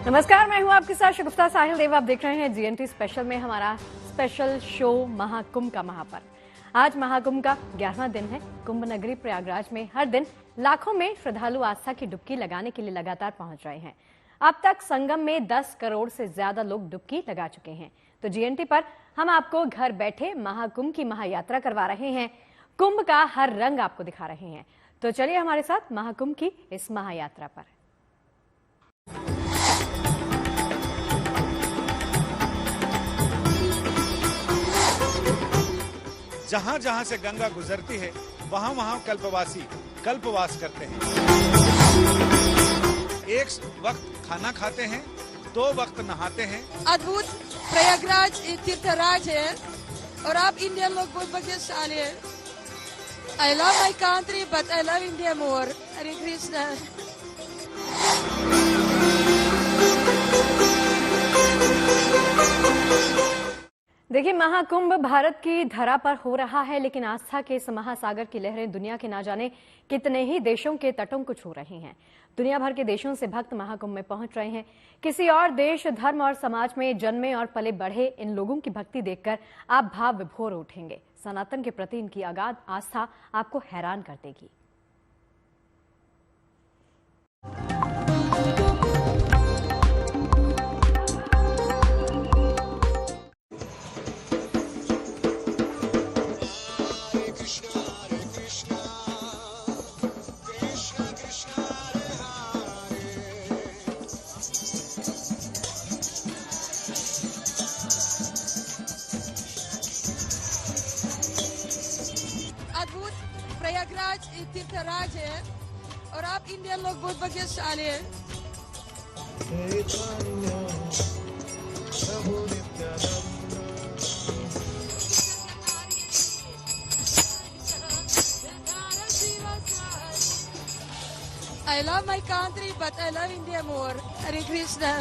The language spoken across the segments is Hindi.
नमस्कार, मैं हूं आपके साथ शगुफ्ता साहिल देव। आप देख रहे हैं जीएनटी स्पेशल में हमारा स्पेशल शो महाकुंभ का महापर्व। आज महाकुंभ का 11वां दिन है। कुंभ नगरी प्रयागराज में हर दिन लाखों में श्रद्धालु आस्था की डुबकी लगाने के लिए लगातार पहुंच रहे हैं। अब तक संगम में 10 करोड़ से ज्यादा लोग डुबकी लगा चुके हैं। तो जीएनटी पर हम आपको घर बैठे महाकुंभ की महायात्रा करवा रहे हैं। कुंभ का हर रंग आपको दिखा रहे हैं। तो चलिए हमारे साथ महाकुंभ की इस महायात्रा पर। जहां जहां से गंगा गुजरती है वहां वहां कल्पवासी कल्पवास करते हैं। एक वक्त खाना खाते हैं, 2 वक्त नहाते हैं। अद्भुत प्रयागराज तीर्थराज है और आप इंडियन लोग बहुत भाग्यशाली है। I love my country but I love India more. Hare Krishna. देखिए, महाकुंभ भारत की धरा पर हो रहा है, लेकिन आस्था के इस महासागर की लहरें दुनिया के ना जाने कितने ही देशों के तटों को छू रही हैं। दुनिया भर के देशों से भक्त महाकुंभ में पहुंच रहे हैं। किसी और देश, धर्म और समाज में जन्मे और पले बढ़े इन लोगों की भक्ति देखकर आप भाव विभोर उठेंगे। सनातन के प्रति इनकी अगाध आस्था आपको हैरान कर देगी। अद्भुत प्रयागराज तीर्थराज है और आप इंडियन लोग बहुत भाग्यशाली है। I love my country but I love India more. Hare Krishna.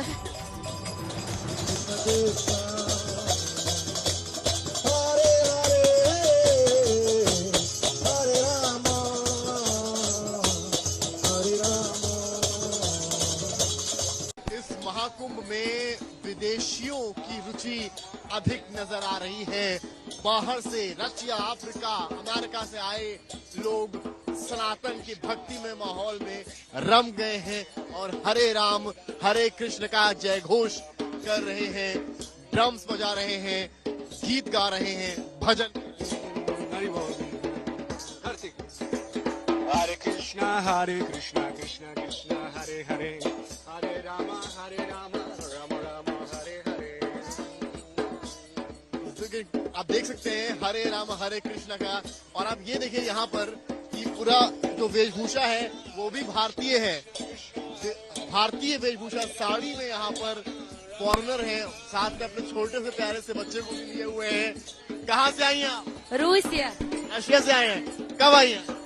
Mahakumbh में विदेशियों की रुचि अधिक नजर आ रही है। बाहर से रशिया, अफ्रीका, अमेरिका से आए लोग सनातन की भक्ति में माहौल में रम गए हैं और हरे राम हरे कृष्ण का जय घोष कर रहे हैं, ड्रम्स बजा रहे हैं, गीत गा रहे हैं, भजन। हरे कृष्णा कृष्णा कृष्णा हरे हरे, हरे राम राम राम हरे हरे। आप देख सकते हैं हरे राम हरे कृष्ण का। और आप ये देखिए यहाँ पर कि पूरा जो वेशभूषा है वो भी भारतीय है। भारतीय वेशभूषा साड़ी में यहाँ पर फॉरेनर हैं, साथ में अपने छोटे से प्यारे से बच्चे को भी लिए हुए हैं। कहाँ से आई हैं आप? रूसिया। रशिया से आए हैं। कब आई हैं?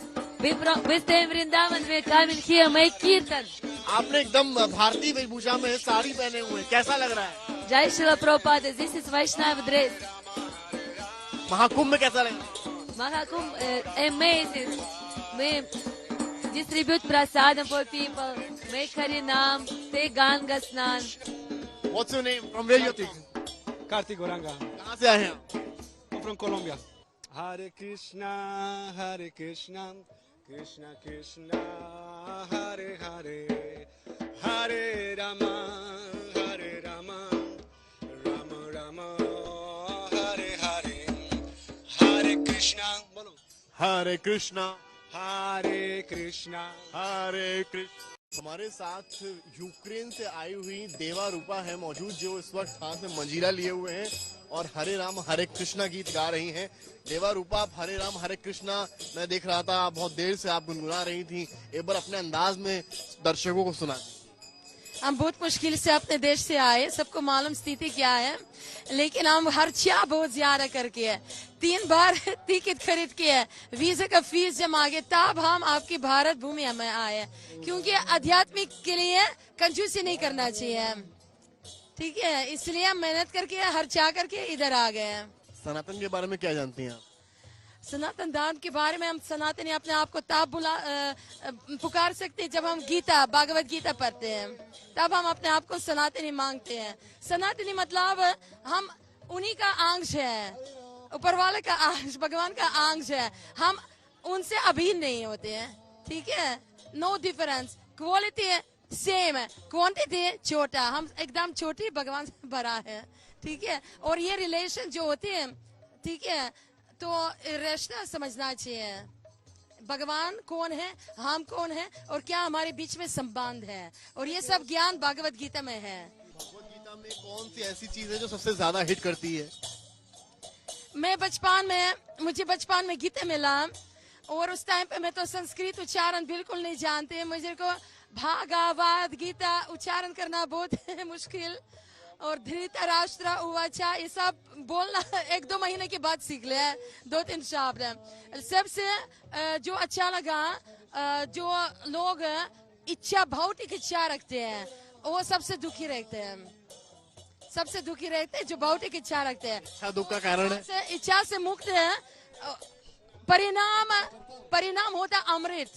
वृंदावन में कामिल किया मैं कीर्तन। आपने एकदम भारतीय वेशभूषा में साड़ी पहने हुए हैं, कैसा लग रहा है? जय Shri Prabhupada. This is Vaishnav dress. Mahakumbh में कैसा लगा? महाकुंभ amazing. मैं distribute prasadam for people, make Hari Naam, take Ganga Snan. What's your name? From where you are? Kartik Gouranga. कहाँ से आए हैं आप? I'm from Colombia. हरे कृष्णा कृष्णा कृष्णा हरे हरे, हरे राम राम राम हरे हरे, हरे कृष्णा बोलो, हरे कृष्णा हरे कृष्णा हरे कृष्ण। हमारे साथ यूक्रेन से आई हुई देवा रूपा है मौजूद, जो इस वक्त हाथ में मंजीरा लिए हुए हैं और हरे राम हरे कृष्णा गीत गा रही हैं। देवा रूपा, आप हरे राम हरे कृष्णा मैं देख रहा था, बहुत देर से आप गुनगुना रही थी। एक बार अपने अंदाज में दर्शकों को सुना। हम बहुत मुश्किल से अपने देश से आए, सबको मालूम स्थिति क्या है, लेकिन हम खर्चा बहुत ज्यादा करके है। 3 बार टिकट खरीद के है, वीजा का फीस जमा के, तब हम आपकी भारत भूमि में आए, क्योंकि आध्यात्मिक के लिए कंजूसी नहीं करना चाहिए। ठीक है, इसलिए हम मेहनत करके खर्चा करके इधर आ गए हैं। सनातन के बारे में क्या जानती हैं आप? सनातन धर्म के बारे में हम सनातनी अपने आप को तब पुकार सकते हैं जब हम गीता भागवत गीता पढ़ते हैं, तब हम अपने आप को सनातनी मांगते हैं। सनातनी मतलब हम उन्हीं का अंश है, ऊपर वाले का अंश, भगवान का अंश है। हम उनसे अभिन्न नहीं होते हैं, ठीक है। नो डिफरेंस, क्वालिटी सेम है, क्वांटिटी छोटा, हम एकदम छोटी, भगवान से बड़ा है, ठीक है। और ये रिलेशन जो होते हैं, ठीक है, तो रिश्ता समझना चाहिए। भगवान कौन है, हम कौन है, और क्या हमारे बीच में संबंध है, और ये सब ज्ञान भगवत गीता में है। भगवत गीता में कौन सी ऐसी चीज है जो सबसे ज्यादा हिट करती है? मुझे बचपन में गीता मिला, और उस टाइम पे मैं तो संस्कृत उच्चारण बिल्कुल नहीं जानते, मुझे को भागवत गीता उच्चारण करना बहुत मुश्किल, और धृतराष्ट्र उवाचा ये सब बोलना 1-2 महीने के बाद सीख लिया, 2-3 शब्द। सबसे जो अच्छा लगा, जो लोग इच्छा, भौतिक इच्छा रखते हैं, वो सबसे दुखी रहते हैं, सबसे दुखी रहते हैं जो भौतिक इच्छा रखते हैं। इच्छा दुख का कारण है, इच्छा से मुक्त है, परिणाम होता अमृत,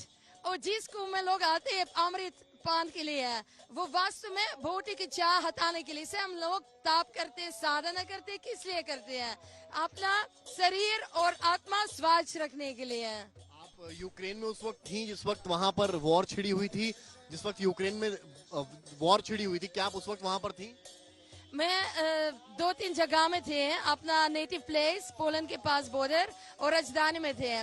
और जिसको में लोग आते हैं अमृत पान के लिए, वो वास्तव में भौतिक इच्छा हटाने के लिए। से हम लोग ताप करते हैं, साधना करते हैं, किस लिए करते हैं? अपना शरीर और आत्मा स्वच्छ रखने के लिए। आप यूक्रेन में उस वक्त थी जिस वक्त वहां पर वॉर छिड़ी हुई थी, जिस वक्त यूक्रेन में वॉर छिड़ी हुई थी, क्या आप उस वक्त वहां पर थी? मैं 2-3 जगह में थे, अपना नेटिव प्लेस पोलैंड के पास बॉर्डर और राजधानी में थे।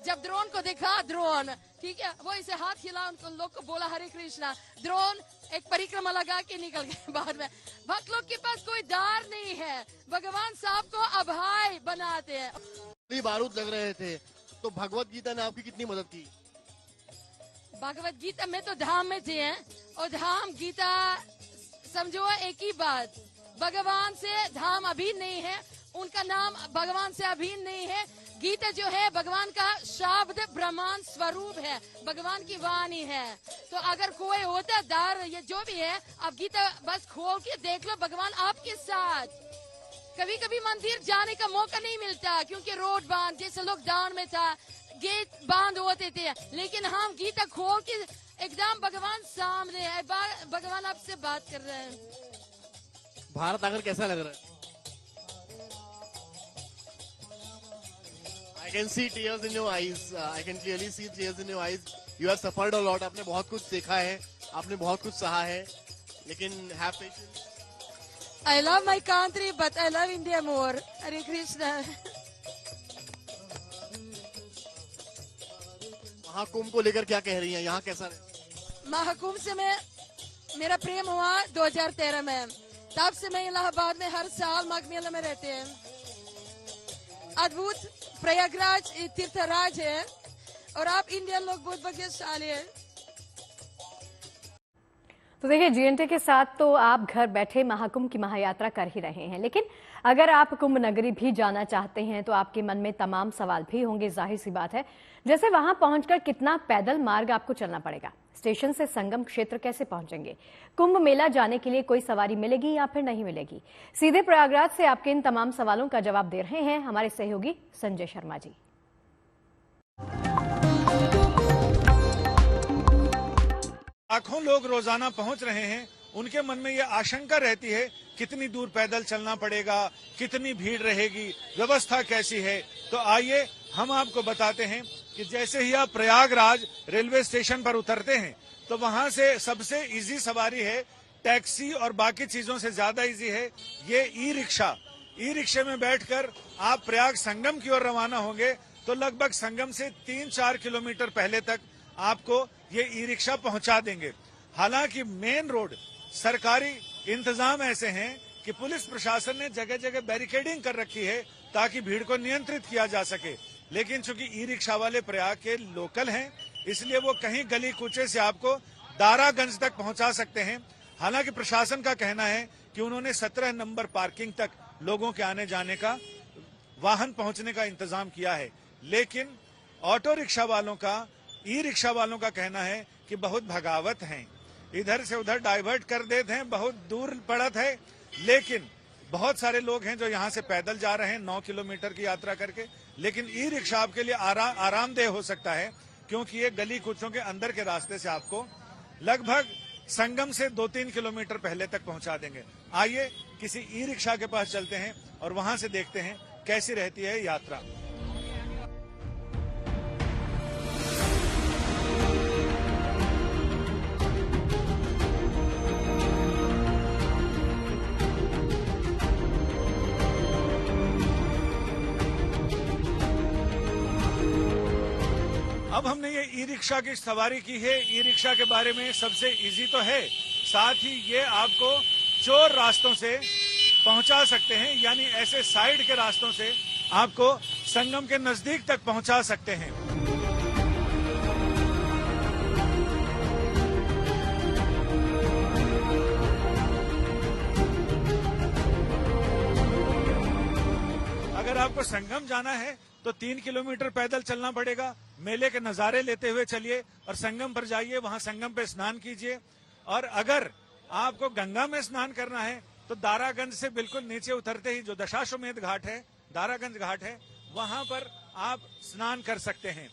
जब ड्रोन को देखा, ड्रोन, ठीक है, वो इसे हाथ हिला, उनको लोग को बोला हरे कृष्णा, ड्रोन एक परिक्रमा लगा के निकल गए। बाद में भक्त लोग के पास कोई डर नहीं है, भगवान साहब को अभय बनाते हैं। बारूद लग रहे थे, तो भगवत गीता ने आपकी कितनी मदद की? भगवत गीता में तो धाम में थे, और धाम गीता समझो एक ही बात, भगवान से धाम अभिन्न नहीं है, उनका नाम भगवान से अभिन्न नहीं है। गीता जो है भगवान का शब्द ब्रह्मांड स्वरूप है, भगवान की वाणी है। तो अगर कोई होता डर, ये जो भी है, आप गीता बस खोल के देख लो, भगवान आपके साथ। कभी कभी मंदिर जाने का मौका नहीं मिलता क्योंकि रोड बंद, जैसे लॉकडाउन में था, गेट बंद होते थे, लेकिन हम गीता खोल के एकदम भगवान सामने है, भगवान आपसे बात कर रहे हैं। भारत आकर कैसा लग रहा है? I can see tears in your eyes. I can clearly see tears in your eyes. You have suffered a lot. आपने बहुत कुछ देखा है, आपने बहुत कुछ सहा है, लेकिन have patience. I love my country, but I love India more. Hare Krishna. Mahakumbh को लेकर क्या कह रही हैं? यहाँ कैसा है? महाकुंभ से मेरा प्रेम हुआ 2013 में, तब से मैं इलाहाबाद में हर साल माघ मेला में रहते हैं। अद्भुत प्रयागराज तीर्थराज है, और आप इंडियन लोग बहुत भाग्यशाली हैं। तो देखिए, जीएनटी के साथ तो आप घर बैठे महाकुंभ की महायात्रा कर ही रहे हैं, लेकिन अगर आप कुंभ नगरी भी जाना चाहते हैं तो आपके मन में तमाम सवाल भी होंगे। जाहिर सी बात है, जैसे वहां पहुंचकर कितना पैदल मार्ग आपको चलना पड़ेगा, स्टेशन से संगम क्षेत्र कैसे पहुंचेंगे, कुंभ मेला जाने के लिए कोई सवारी मिलेगी या फिर नहीं मिलेगी। सीधे प्रयागराज से आपके इन तमाम सवालों का जवाब दे रहे हैं हमारे सहयोगी संजय शर्मा जी। लाखों लोग रोजाना पहुंच रहे हैं, उनके मन में ये आशंका रहती है कितनी दूर पैदल चलना पड़ेगा, कितनी भीड़ रहेगी, व्यवस्था कैसी है। तो आइए हम आपको बताते हैं कि जैसे ही आप प्रयागराज रेलवे स्टेशन पर उतरते हैं तो वहां से सबसे इजी सवारी है टैक्सी, और बाकी चीजों से ज्यादा इजी है ये ई रिक्शा। ई रिक्शे में बैठकर आप प्रयाग संगम की ओर रवाना होंगे तो लगभग संगम से 3-4 किलोमीटर पहले तक आपको ये ई रिक्शा पहुंचा देंगे। हालांकि मेन रोड सरकारी इंतजाम ऐसे हैं कि पुलिस प्रशासन ने जगह जगह बैरिकेडिंग कर रखी है ताकि भीड़ को नियंत्रित किया जा सके, लेकिन चूंकि ई रिक्शा वाले प्रयाग के लोकल हैं इसलिए वो कहीं गली कूचे से आपको दारागंज तक पहुंचा सकते हैं। हालांकि प्रशासन का कहना है कि उन्होंने 17 नंबर पार्किंग तक लोगों के आने जाने का, वाहन पहुंचने का इंतजाम किया है, लेकिन ऑटो रिक्शा वालों का, ई रिक्शा वालों का कहना है कि बहुत भगावत हैं, इधर से उधर डाइवर्ट कर देते हैं, बहुत दूर पड़त है। लेकिन बहुत सारे लोग हैं जो यहाँ से पैदल जा रहे हैं 9 किलोमीटर की यात्रा करके, लेकिन ई रिक्शा आपके लिए आरामदेह हो सकता है, क्योंकि ये गली कूचों के अंदर के रास्ते से आपको लगभग संगम से 2-3 किलोमीटर पहले तक पहुंचा देंगे। आइए किसी ई रिक्शा के पास चलते हैं और वहां से देखते हैं कैसी रहती है यात्रा। अब हमने ये ई रिक्शा की सवारी की है। ई रिक्शा के बारे में सबसे इजी तो है, साथ ही ये आपको चोर रास्तों से पहुंचा सकते हैं, यानी ऐसे साइड के रास्तों से आपको संगम के नजदीक तक पहुंचा सकते हैं। अगर आपको संगम जाना है तो 3 किलोमीटर पैदल चलना पड़ेगा। मेले के नजारे लेते हुए चलिए और संगम पर जाइए, वहां संगम पे स्नान कीजिए। और अगर आपको गंगा में स्नान करना है तो दारागंज से बिल्कुल नीचे उतरते ही जो दशाश्वमेध घाट है, दारागंज घाट है, वहां पर आप स्नान कर सकते हैं।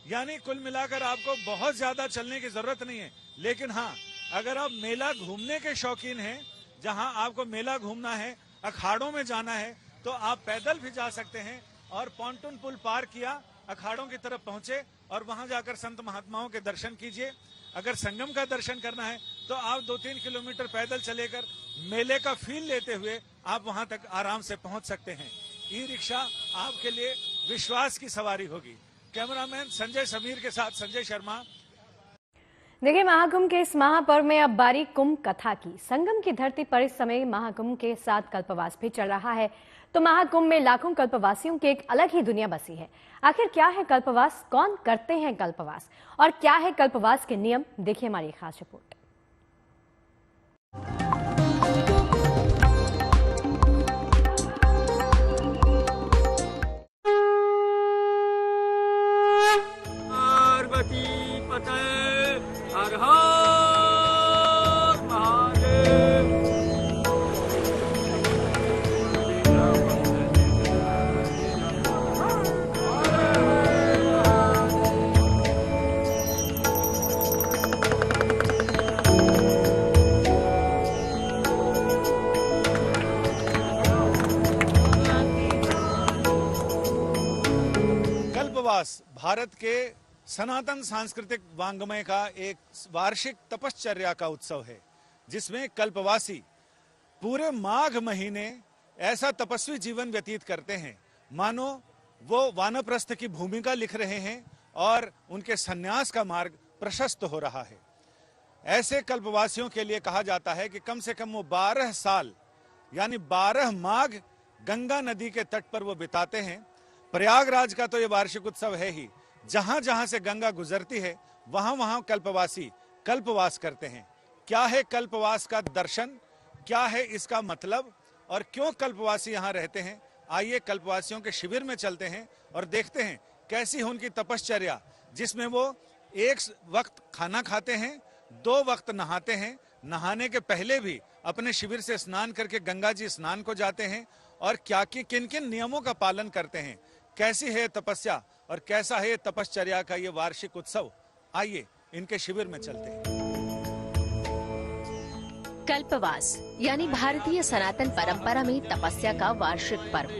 यानी कुल मिलाकर आपको बहुत ज्यादा चलने की जरूरत नहीं है। लेकिन हाँ, अगर आप मेला घूमने के शौकीन हैं, जहां आपको मेला घूमना है, अखाड़ों में जाना है, तो आप पैदल भी जा सकते हैं और पॉन्टून पुल पार किया, अखाड़ों की तरफ पहुंचे और वहां जाकर संत महात्माओं के दर्शन कीजिए। अगर संगम का दर्शन करना है तो आप 2-3 किलोमीटर पैदल चलेकर मेले का फील लेते हुए आप वहां तक आराम से पहुंच सकते हैं। ई रिक्शा आपके लिए विश्वास की सवारी होगी। कैमरामैन संजय समीर के साथ संजय शर्मा। देखिए, महाकुंभ के इस महापर्व में अब बारी कुंभ कथा की। संगम की धरती पर इस समय महाकुंभ के साथ कल्पवास भी चल रहा है, तो महाकुंभ में लाखों कल्पवासियों की एक अलग ही दुनिया बसी है। आखिर क्या है कल्पवास, कौन करते हैं कल्पवास और क्या है कल्पवास के नियम, देखिए हमारी खास रिपोर्ट। पार्वती पते हर हर महादेव। कल्पवास भारत के सनातन सांस्कृतिक वांग्मय का एक वार्षिक तपश्चर्या का उत्सव है, जिसमें कल्पवासी पूरे माघ महीने ऐसा तपस्वी जीवन व्यतीत करते हैं मानो वो वानप्रस्थ की भूमिका लिख रहे हैं और उनके सन्यास का मार्ग प्रशस्त हो रहा है। ऐसे कल्पवासियों के लिए कहा जाता है कि कम से कम वो 12 साल यानी 12 माघ गंगा नदी के तट पर वो बिताते हैं। प्रयागराज का तो ये वार्षिक उत्सव है ही, जहां जहां से गंगा गुजरती है वहां वहां कल्पवासी कल्पवास करते हैं। क्या है कल्पवास का दर्शन, क्या है इसका मतलब और क्यों कल्पवासी यहाँ रहते हैं? आइए कल्पवासियों के शिविर में चलते हैं और देखते हैं कैसी है उनकी तपश्चर्या, जिसमें वो एक वक्त खाना खाते हैं, 2 वक्त नहाते हैं, नहाने के पहले भी अपने शिविर से स्नान करके गंगा जी स्नान को जाते हैं और क्या किन किन नियमों का पालन करते हैं। कैसी है तपस्या और कैसा है तपश्चर्या का ये वार्षिक उत्सव, आइए इनके शिविर में चलते हैं। कल्पवास यानी भारतीय सनातन परंपरा में तपस्या का वार्षिक पर्व,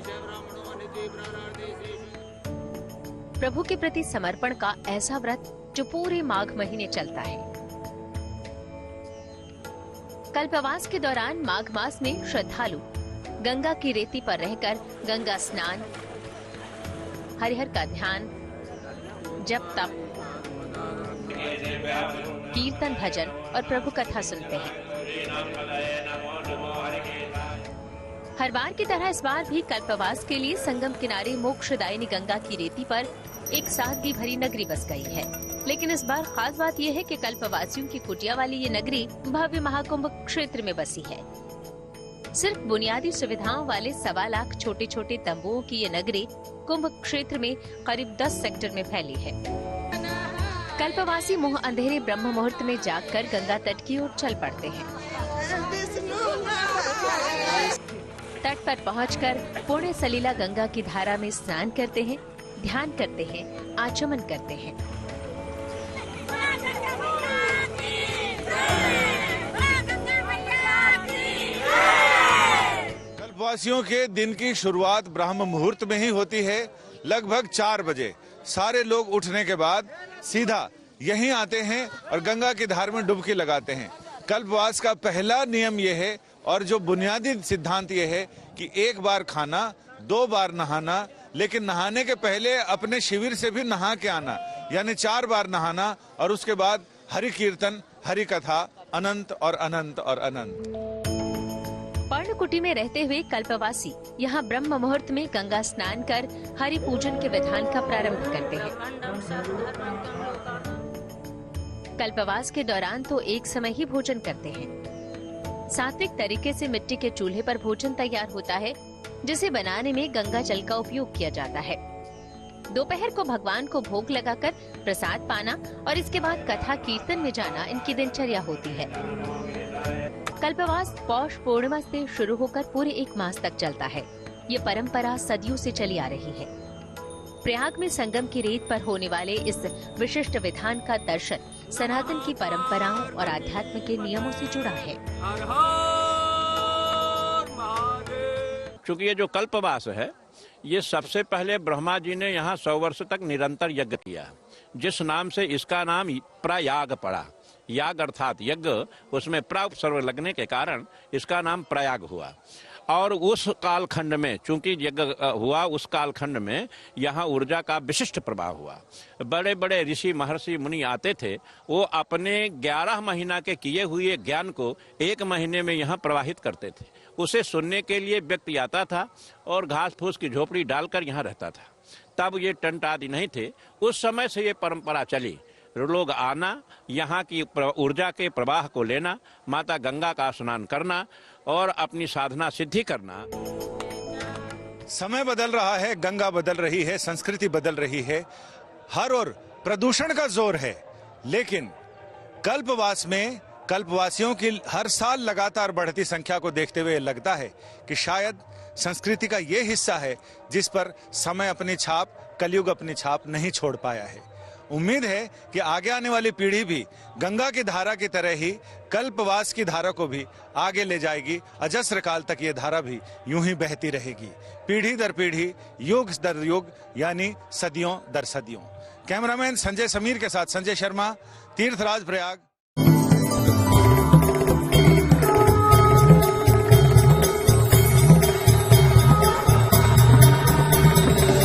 प्रभु के प्रति समर्पण का ऐसा व्रत जो पूरे माघ महीने चलता है। कल्पवास के दौरान माघ मास में श्रद्धालु गंगा की रेती पर रहकर गंगा स्नान, हरिहर का ध्यान, जप तप, कीर्तन भजन और प्रभु कथा सुनते हैं। हर बार की तरह इस बार भी कल्पवास के लिए संगम किनारे मोक्षदायिनी गंगा की रेती पर एक सादगी भरी नगरी बस गई है। लेकिन इस बार खास बात यह है कि कल्पवासियों की कुटिया वाली ये नगरी भव्य महाकुंभ क्षेत्र में बसी है। सिर्फ बुनियादी सुविधाओं वाले 1.25 लाख छोटे छोटे तंबुओं की ये नगरी कुंभ क्षेत्र में करीब 10 सेक्टर में फैली है। कल्पवासी मुंह अंधेरे ब्रह्म मुहूर्त में जागकर गंगा तट की ओर चल पड़ते हैं। तट पर पहुंचकर पुण्य सलीला गंगा की धारा में स्नान करते हैं, ध्यान करते हैं, आचमन करते हैं। कल्पवासियों के दिन की शुरुआत ब्रह्म मुहूर्त में ही होती है। लगभग 4 बजे सारे लोग उठने के बाद सीधा यहीं आते हैं और गंगा की धार में डुबकी लगाते हैं। कल्पवास का पहला नियम यह है और जो बुनियादी सिद्धांत यह है कि 1 बार खाना, 2 बार नहाना, लेकिन नहाने के पहले अपने शिविर से भी नहा के आना, यानी 4 बार नहाना और उसके बाद हरि कीर्तन, हरि कथा, अनंत और अनंत और अनंत। पर्णकुटी में रहते हुए कल्पवासी यहाँ ब्रह्म मुहूर्त में गंगा स्नान कर हरि पूजन के विधान का प्रारंभ करते हैं। कल्पवास के दौरान तो एक समय ही भोजन करते हैं। सात्विक तरीके से मिट्टी के चूल्हे पर भोजन तैयार होता है, जिसे बनाने में गंगा जल का उपयोग किया जाता है। दोपहर को भगवान को भोग लगाकर प्रसाद पाना और इसके बाद कथा कीर्तन में जाना इनकी दिनचर्या होती है। कल्पवास पौष पूर्णिमा से शुरू होकर पूरे 1 मास तक चलता है। ये परंपरा सदियों से चली आ रही है। प्रयाग में संगम की रेत पर होने वाले इस विशिष्ट विधान का दर्शन सनातन की परंपराओं और आध्यात्म के नियमों से जुड़ा है। चूंकि ये जो कल्पवास है, ये सबसे पहले ब्रह्मा जी ने यहाँ 100 वर्ष तक निरंतर यज्ञ किया, जिस नाम से इसका नाम प्रयाग पड़ा। याग अर्थात यज्ञ, उसमें प्र उपसर्ग लगने के कारण इसका नाम प्रयाग हुआ। और उस कालखंड में चूंकि यज्ञ हुआ, उस कालखंड में यहाँ ऊर्जा का विशिष्ट प्रभाव हुआ। बड़े बड़े ऋषि महर्षि मुनि आते थे, वो अपने 11 महीना के किए हुए ज्ञान को 1 महीने में यहाँ प्रवाहित करते थे। उसे सुनने के लिए व्यक्ति आता था और घास फूस की झोपड़ी डालकर यहाँ रहता था। तब ये टेंट आदि नहीं थे। उस समय से ये परंपरा चली। लोग आना, यहाँ की ऊर्जा के प्रवाह को लेना, माता गंगा का स्नान करना और अपनी साधना सिद्धि करना। समय बदल रहा है, गंगा बदल रही है, संस्कृति बदल रही है, हर ओर प्रदूषण का जोर है, लेकिन कल्पवास में कल्पवासियों की हर साल लगातार बढ़ती संख्या को देखते हुए लगता है कि शायद संस्कृति का ये हिस्सा है जिस पर समय अपनी छाप, कलयुग अपनी छाप नहीं छोड़ पाया है। उम्मीद है कि आगे आने वाली पीढ़ी भी गंगा की धारा की तरह ही कल्पवास की धारा को भी आगे ले जाएगी। अजस्र काल तक ये धारा भी यूं ही बहती रहेगी, पीढ़ी दर पीढ़ी, युग दर युग, यानी सदियों दर सदियों। कैमरामैन संजय समीर के साथ संजय शर्मा, तीर्थराज प्रयाग।